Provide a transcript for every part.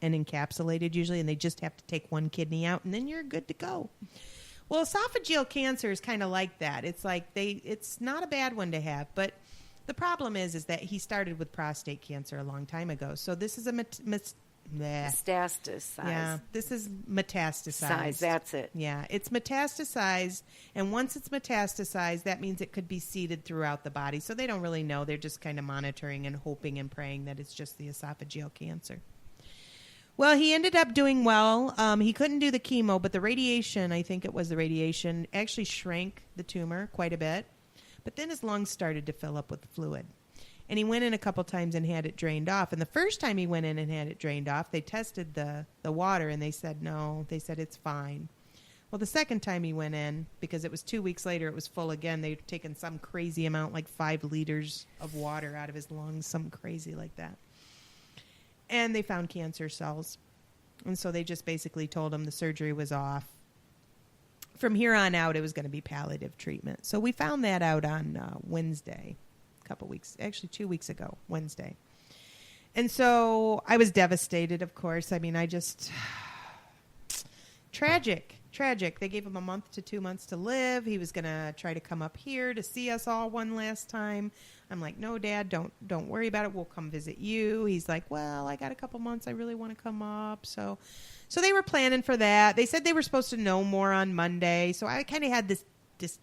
and encapsulated usually, and they just have to take one kidney out, and then you're good to go. Well, esophageal cancer is kind of like that. It's like it's not a bad one to have, but the problem is that he started with prostate cancer a long time ago. So this is a metastasis. Yeah, this is metastasized. Size, that's it. Yeah, it's metastasized, and once it's metastasized, that means it could be seeded throughout the body. So they don't really know. They're just kind of monitoring and hoping and praying that it's just the esophageal cancer. Well, he ended up doing well. He couldn't do the chemo, but the radiation, I think it was the radiation, actually shrank the tumor quite a bit. But then his lungs started to fill up with fluid. And he went in a couple times and had it drained off. And the first time he went in and had it drained off, they tested the water, and they said no. They said it's fine. Well, the second time he went in, because it was 2 weeks later, it was full again. They'd taken some crazy amount, like 5 liters of water out of his lungs, something crazy like that. And they found cancer cells. And so they just basically told him the surgery was off. From here on out, it was going to be palliative treatment. So we found that out on Wednesday, a couple weeks, actually 2 weeks ago, Wednesday. And so I was devastated, of course. I mean, tragic. They gave him a month to 2 months to live. He was going to try to come up here to see us all one last time. I'm like, no, Dad, don't worry about it. We'll come visit you. He's like, well, I got a couple months. I really want to come up. So they were planning for that. They said they were supposed to know more on Monday. So I kind of had this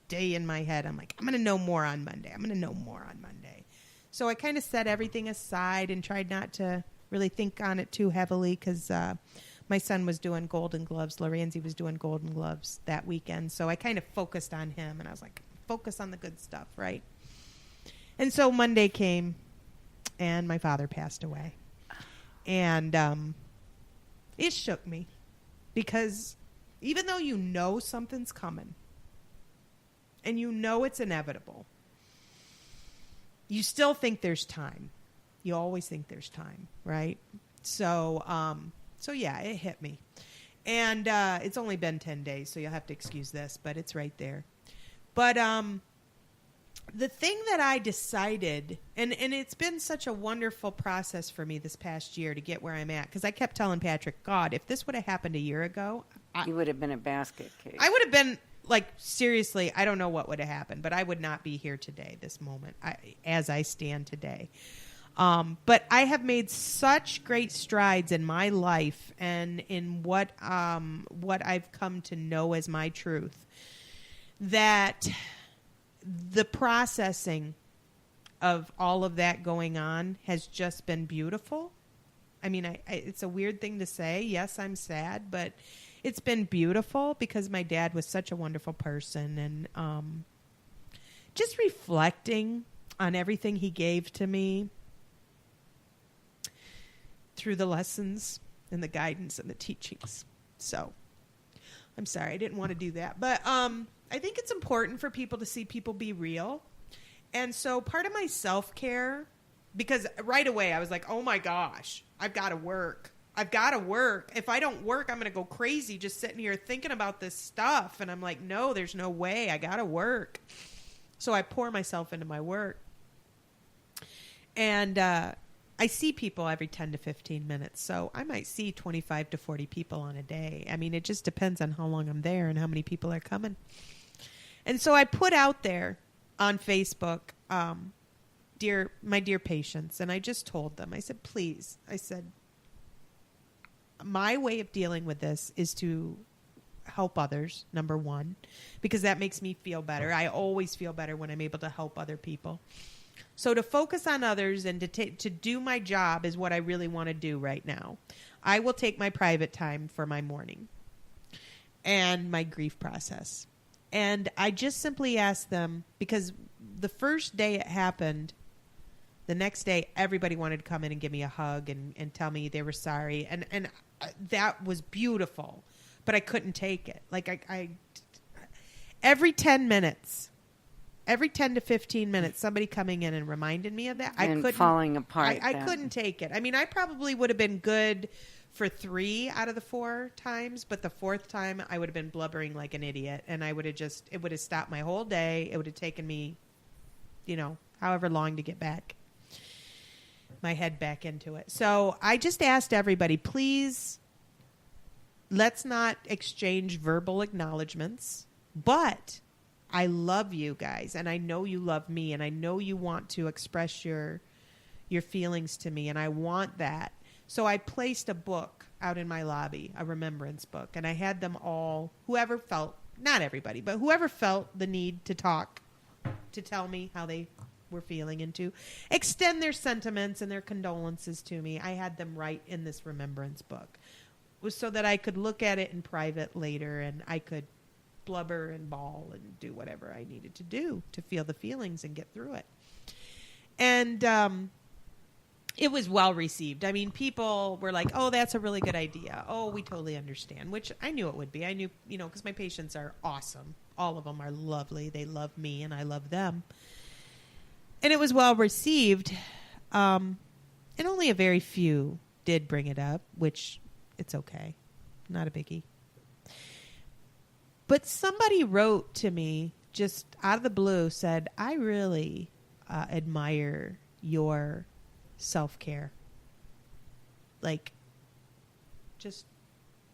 day in my head. I'm like, I'm going to know more on Monday. So I kind of set everything aside and tried not to really think on it too heavily because my son was doing Golden Gloves. Lorenzi was doing Golden Gloves that weekend. So I kind of focused on him. And I was like, focus on the good stuff, right? And so Monday came, and my father passed away. And it shook me because even though you know something's coming and you know it's inevitable, you still think there's time. You always think there's time, right? So yeah, it hit me. And it's only been 10 days, so you'll have to excuse this, but it's right there. But the thing that I decided, and it's been such a wonderful process for me this past year to get where I'm at, because I kept telling Patrick, God, if this would have happened a year ago, you would have been a basket case. I would have been, like, seriously, I don't know what would have happened, but I would not be here today, this moment, as I stand today. But I have made such great strides in my life and in what I've come to know as my truth that the processing of all of that going on has just been beautiful. I mean, it's a weird thing to say. Yes, I'm sad, but it's been beautiful because my dad was such a wonderful person. And just reflecting on everything he gave to me through the lessons and the guidance and the teachings. So I'm sorry, I didn't want to do that. But I think it's important for people to see people be real. And so part of my self-care, because right away I was like, oh my gosh, I've got to work. If I don't work, I'm going to go crazy just sitting here thinking about this stuff. And I'm like, no, there's no way. I got to work. So I pour myself into my work. And I see people every 10 to 15 minutes. So I might see 25 to 40 people on a day. I mean, it just depends on how long I'm there and how many people are coming. And so I put out there on Facebook, my dear patients, and I just told them, I said, please, I said, my way of dealing with this is to help others, number one, because that makes me feel better. I always feel better when I'm able to help other people. So to focus on others and to do my job is what I really want to do right now. I will take my private time for my mourning and my grief process. And I just simply asked them, because the first day it happened, the next day everybody wanted to come in and give me a hug and tell me they were sorry. And that was beautiful, but I couldn't take it. Like I every 10 to 15 minutes, somebody coming in and reminding me of that. And I couldn't, falling apart. I couldn't take it. I mean, I probably would have been good for 3 out of the 4 times, but the 4th time I would have been blubbering like an idiot, and it would have stopped my whole day. It would have taken me, however long to get back. my head back into it. So I just asked everybody, please, let's not exchange verbal acknowledgments, but I love you guys, and I know you love me, and I know you want to express your feelings to me, and I want that. So I placed a book out in my lobby, a remembrance book, and I had them all, whoever felt, not everybody, but whoever felt the need to talk, to tell me how they were feeling and to extend their sentiments and their condolences to me. I had them write in this remembrance book. It was so that I could look at it in private later, and I could blubber and bawl and do whatever I needed to do to feel the feelings and get through it. And it was well received. I mean, people were like, oh, that's a really good idea. Oh, we totally understand, which I knew it would be. I knew, because my patients are awesome. All of them are lovely. They love me and I love them. And it was well received. And only a very few did bring it up, which it's okay. Not a biggie. But somebody wrote to me just out of the blue, said, I really admire your self-care. Like, just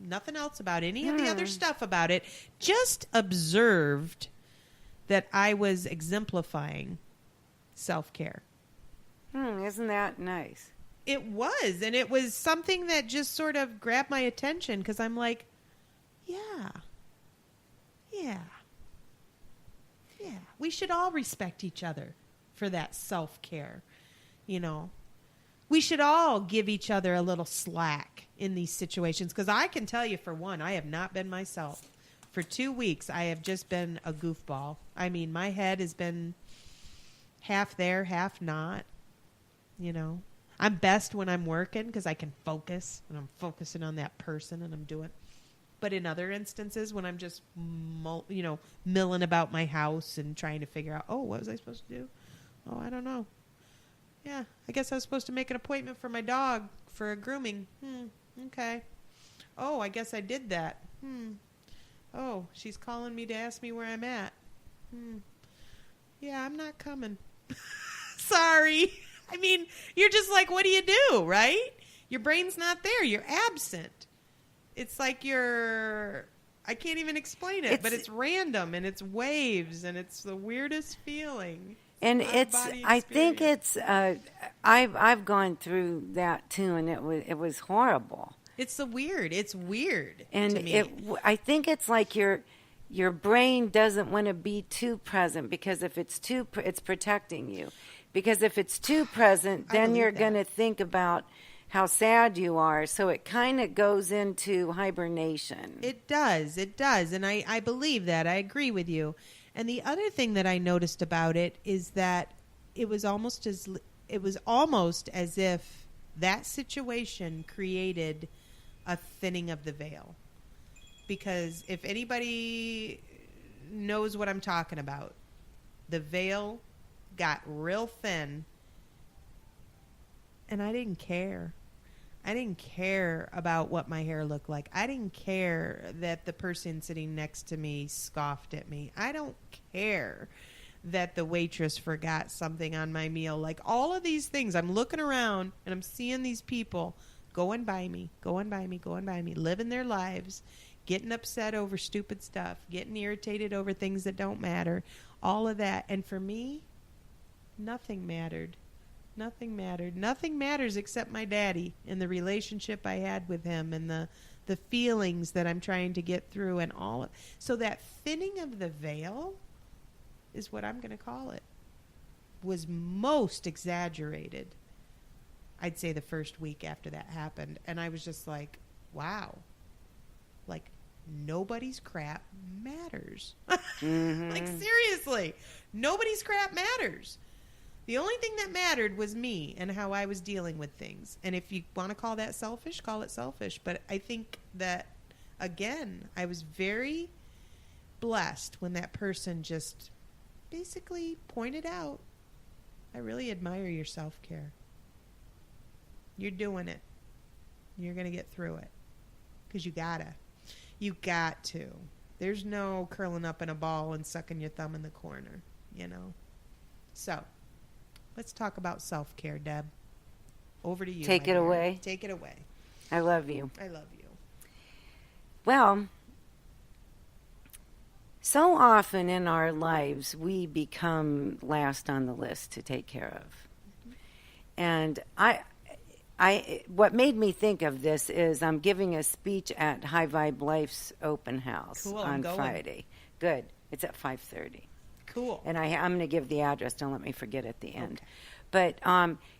nothing else about any of the other stuff about it. Just observed that I was exemplifying self-care. Isn't that nice? It was. And it was something that just sort of grabbed my attention because I'm like, yeah. We should all respect each other for that self-care. We should all give each other a little slack in these situations. Because I can tell you, for one, I have not been myself. For 2 weeks, I have just been a goofball. I mean, my head has been half there, half not. I'm best when I'm working because I can focus. And I'm focusing on that person and I'm doing. But in other instances, when I'm just, milling about my house and trying to figure out, oh, what was I supposed to do? Oh, I don't know. Yeah, I guess I was supposed to make an appointment for my dog for a grooming. Okay. Oh, I guess I did that. Oh, she's calling me to ask me where I'm at. Yeah, I'm not coming. Sorry. I mean, you're just like, what do you do, right? Your brain's not there. You're absent. It's like I can't even explain it, but it's random and it's waves and it's the weirdest feeling. And I think it's, I've gone through that too, and it was horrible. It's weird and to me. I think it's like your brain doesn't want to be too present because if it's it's protecting you. Because if it's too present, then you're going to think about how sad you are. So it kind of goes into hibernation. It does. And I believe that. I agree with you. And the other thing that I noticed about it is that it was almost as if that situation created a thinning of the veil. Because if anybody knows what I'm talking about, the veil got real thin, and I didn't care. I didn't care about what my hair looked like. I didn't care that the person sitting next to me scoffed at me. I don't care that the waitress forgot something on my meal. Like, all of these things, I'm looking around and I'm seeing these people going by me, living their lives, getting upset over stupid stuff, getting irritated over things that don't matter, all of that. And for me, nothing mattered. Nothing mattered. Nothing matters except my daddy and the relationship I had with him and the feelings that I'm trying to get through and all of. So that thinning of the veil is what I'm going to call it. Was most exaggerated, I'd say, the first week after that happened. And I was just like, wow. Like, nobody's crap matters. Mm-hmm. Like, seriously, nobody's crap matters. The only thing that mattered was me and how I was dealing with things. And if you want to call that selfish, call it selfish. But I think that, again, I was very blessed when that person just basically pointed out, I really admire your self-care. You're doing it. You're going to get through it. Because you gotta. You got to. There's no curling up in a ball and sucking your thumb in the corner, So, let's talk about self-care, Deb. over to you. Take my it dear. away. Take it away. I love you. I love you. Well, so often in our lives, we become last on the list to take care of. And what made me think of this is I'm giving a speech at High Vibe Life's open house Cool, on I'm going. Friday. Good. It's at 5:30. Cool. And I'm going to give the address. Don't let me forget at the end. Okay. But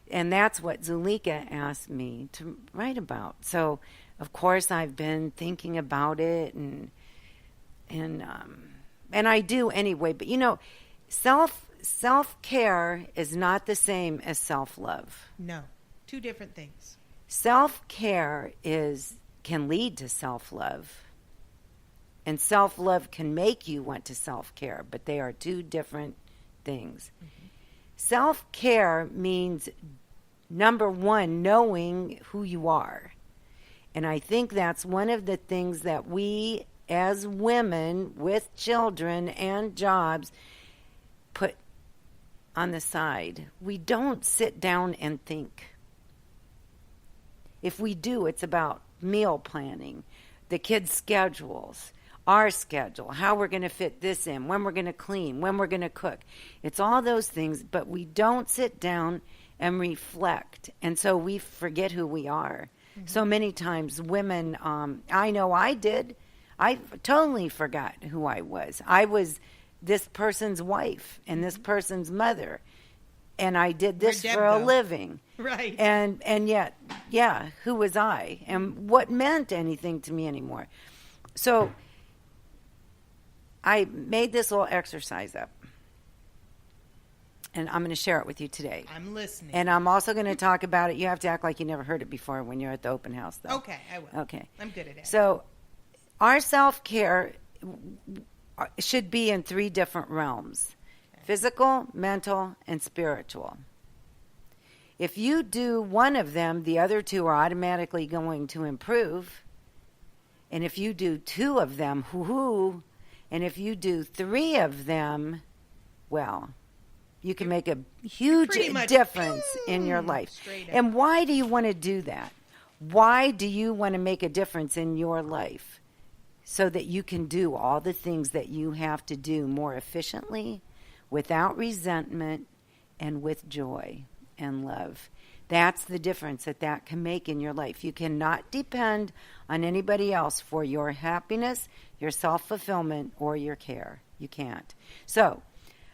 and that's what Zulika asked me to write about. So, of course, I've been thinking about it, and I do anyway. But you know, self-care is not the same as self-love. No. Two different things. Self-care can lead to self-love. And self-love can make you want to self-care, but they are two different things. Mm-hmm. Self-care means, number one, knowing who you are. And I think that's one of the things that we, as women with children and jobs, put on the side. We don't sit down and think. If we do, it's about meal planning, the kids' schedules, our schedule, how we're going to fit this in, when we're going to clean, when we're going to cook. It's all those things, but we don't sit down and reflect. And so we forget who we are. Mm-hmm. So many times women, I know I did. I totally forgot who I was. I was this person's wife and this person's mother. And I did this for a living. Right. And yet, yeah, who was I? And what meant anything to me anymore? So I made this little exercise up. And I'm going to share it with you today. I'm listening. And I'm also going to talk about it. You have to act like you never heard it before when you're at the open house, though. Okay, I will. Okay. I'm good at it. So our self-care should be in three different realms: physical, mental, and spiritual. If you do one of them, the other two are automatically going to improve. And if you do two of them, hoo-hoo. And if you do three of them, well, you can make a huge difference in your life. And why do you want to do that? Why do you want to make a difference in your life? So that you can do all the things that you have to do more efficiently, without resentment, and with joy and love. That's the difference that can make in your life. You cannot depend on anybody else for your happiness, your self-fulfillment, or your care. You can't. So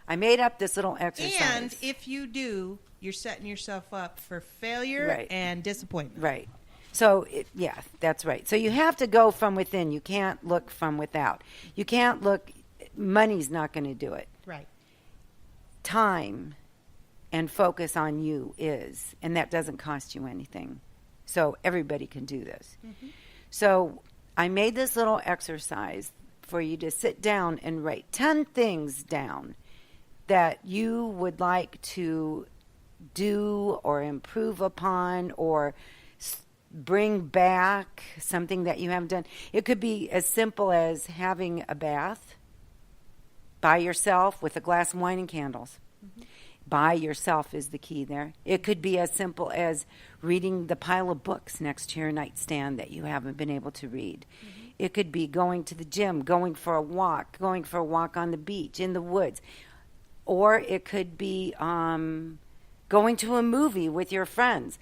I made up this little exercise. And if you do, you're setting yourself up for failure and disappointment. Right. So, yeah, that's right. So you have to go from within. You can't look from without. You can't look, money's not going to do it. Right. Time and focus on you is, and that doesn't cost you anything. So everybody can do this. Mm-hmm. So I made this little exercise for you to sit down and write 10 things down that you would like to do or improve upon or bring back, something that you haven't done. It could be as simple as having a bath by yourself with a glass of wine and candles. Mm-hmm. By yourself is the key there. It could be as simple as reading the pile of books next to your nightstand that you haven't been able to read. Mm-hmm. It could be going to the gym, going for a walk on the beach, in the woods. Or it could be going to a movie with your friends.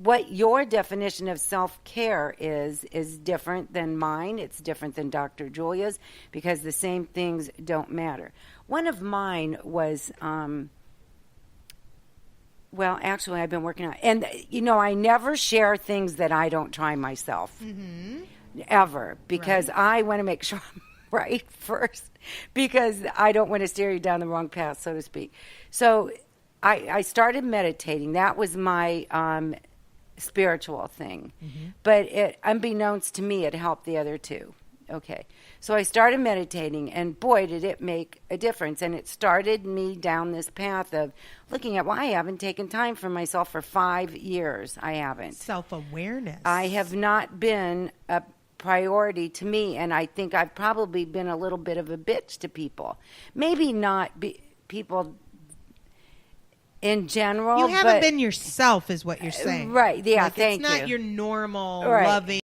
What your definition of self-care is different than mine. It's different than Dr. Julia's because the same things don't matter. One of mine was, actually I've been working on it. And, I never share things that I don't try myself. Mm-hmm. Ever. Because I want to make sure I'm right first. Because I don't want to steer you down the wrong path, so to speak. So I started meditating. That was my spiritual thing. Mm-hmm. But unbeknownst to me, it helped the other two. Okay. So I started meditating, and boy, did it make a difference. And it started me down this path of looking at, I haven't taken time for myself for 5 years. I haven't. Self-awareness. I have not been a priority to me, and I think I've probably been a little bit of a bitch to people. Maybe not people in general. You haven't but, been yourself, is what you're saying. Right. Yeah. Like, thank it's not you. your normal Right. loving.